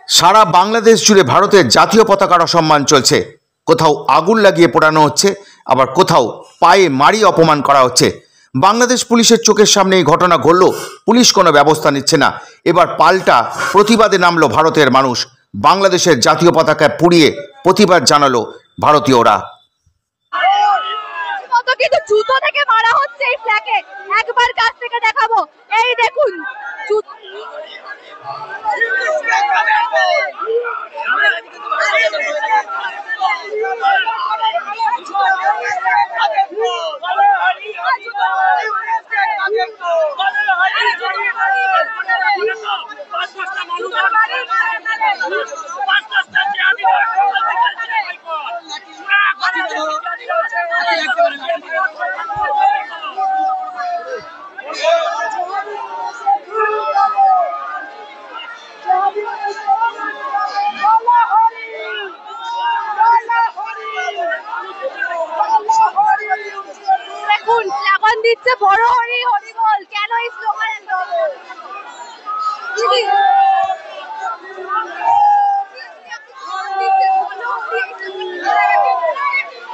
সারা বাংলাদেশ জুড়ে ভারতের জাতীয় পতাকার অসম্মান চলছে। কোথাও আগুন লাগিয়ে পোড়ানো হচ্ছে, আবার কোথাও পায়ে মারিয়ে অপমান করা হচ্ছে। বাংলাদেশ পুলিশের চোখের সামনে এই ঘটনা ঘটলেও পুলিশ কোনো ব্যবস্থা নিচ্ছে না। এবার পাল্টা প্রতিবাদে নামলো ভারতের মানুষ। বাংলাদেশের জাতীয় পতাকা পুড়িয়ে প্রতিবাদ জানালো ভারতীয়রা। কিন্তু জুতো থেকে মারা হচ্ছে এই ফ্ল্যাগে। একবার কাছ থেকে দেখাবো, এই দেখুন দিচ্ছে বড় হরি হরি বল। কেন এই স্লোগান?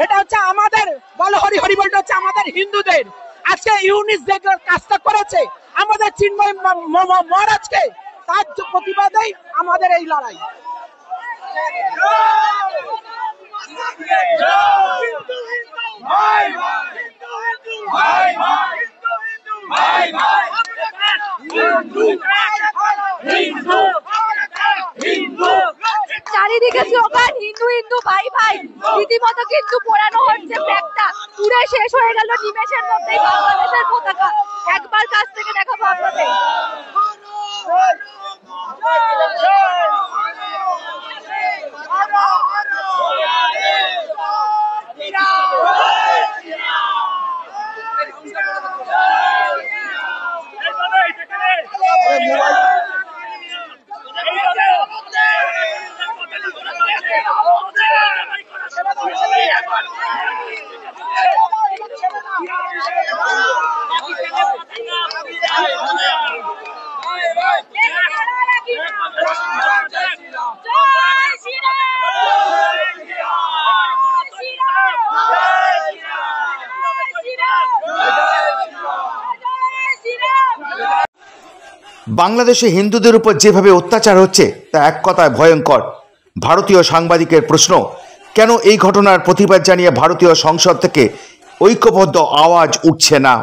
এটা হচ্ছে আমাদের বল হরি হরি বলটা হচ্ছে আমাদের হিন্দুদের। আজকে ইউনিস যে কাজটা করেছে আমাদের চিন্ময় মহারাজকে, তার প্রতিবাদেই আমাদের এই লড়াই। চারিদিকে স্লোগান হিন্দু হিন্দু ভাই ভাই। রীতিমতো কিন্তু পোড়ানো হচ্ছে ফ্ল্যাগটা। পুরো শেষ হয়ে গেল নিমেষের মধ্যেই বাংলাদেশের পতাকা। একবার কাছ থেকে দেখাবো আপনাদের। বাংলাদেশে হিন্দুদের উপর যেভাবে অত্যাচার হচ্ছে তা এক কথায় ভয়ঙ্কর। ভারতীয় সাংবাদিকের প্রশ্ন, কেন এই ঘটনার প্রতিবাদ জানিয়ে ভারতীয় সংসদ থেকে ঐক্যবদ্ধ আওয়াজ উঠছে না?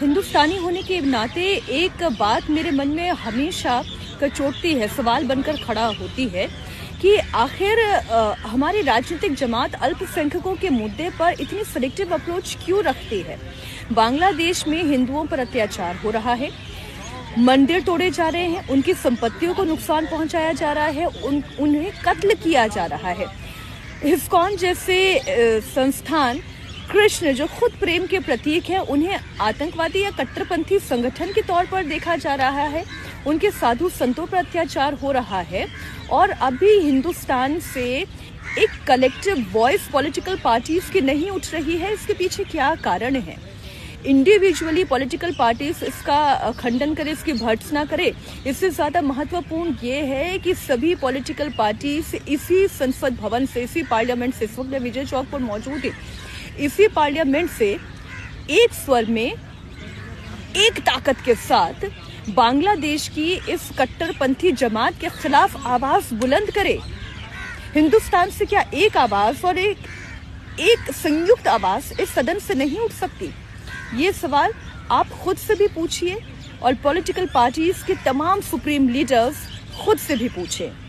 हिंदुस्तानी होने के नाते एक बात मेरे मन में हमेशा कचोटती है, सवाल बनकर खड़ा होती है कि आखिर हमारी राजनीतिक जमात अल्पसंख्यकों के मुद्दे पर इतनी सिलेक्टिव अप्रोच क्यों रखती है। बांग्लादेश में हिंदुओं पर अत्याचार हो रहा है, मंदिर तोड़े जा रहे हैं, उनकी संपत्तियों को नुकसान पहुंचाया जा रहा है, उन्हें कत्ल किया जा रहा है। इस्कॉन जैसे संस्थान, कृष्ण जो खुद प्रेम के प्रतीक हैं, उन्हें आतंकवादी या कट्टरपंथी संगठन के तौर पर देखा जा रहा है। उनके साधु संतों पर अत्याचार हो रहा है। और अभी हिंदुस्तान से एक कलेक्टिव वॉइस पॉलिटिकल पार्टीज की नहीं उठ रही है। इसके पीछे क्या कारण है? इंडिविजुअली पॉलिटिकल पार्टीज इसका खंडन करे, इसकी भर्त्सना करे। इससे ज्यादा महत्वपूर्ण ये है कि सभी पॉलिटिकल पार्टीज इसी संसद भवन से, इसी पार्लियामेंट से, इस वक्त विजय चौक पर मौजूद है, इसी पार्लियामेंट से एक स्वर में, एक ताकत के साथ बांग्लादेश की इस कट्टरपंथी जमात के खिलाफ आवाज बुलंद करे। हिंदुस्तान से क्या एक आवाज और एक संयुक्त आवाज इस सदन से नहीं उठ सकती? ये सवाल आप खुद से भी पूछिए और पॉलिटिकल पार्टीज के तमाम सुप्रीम लीडर्स खुद से भी पूछें।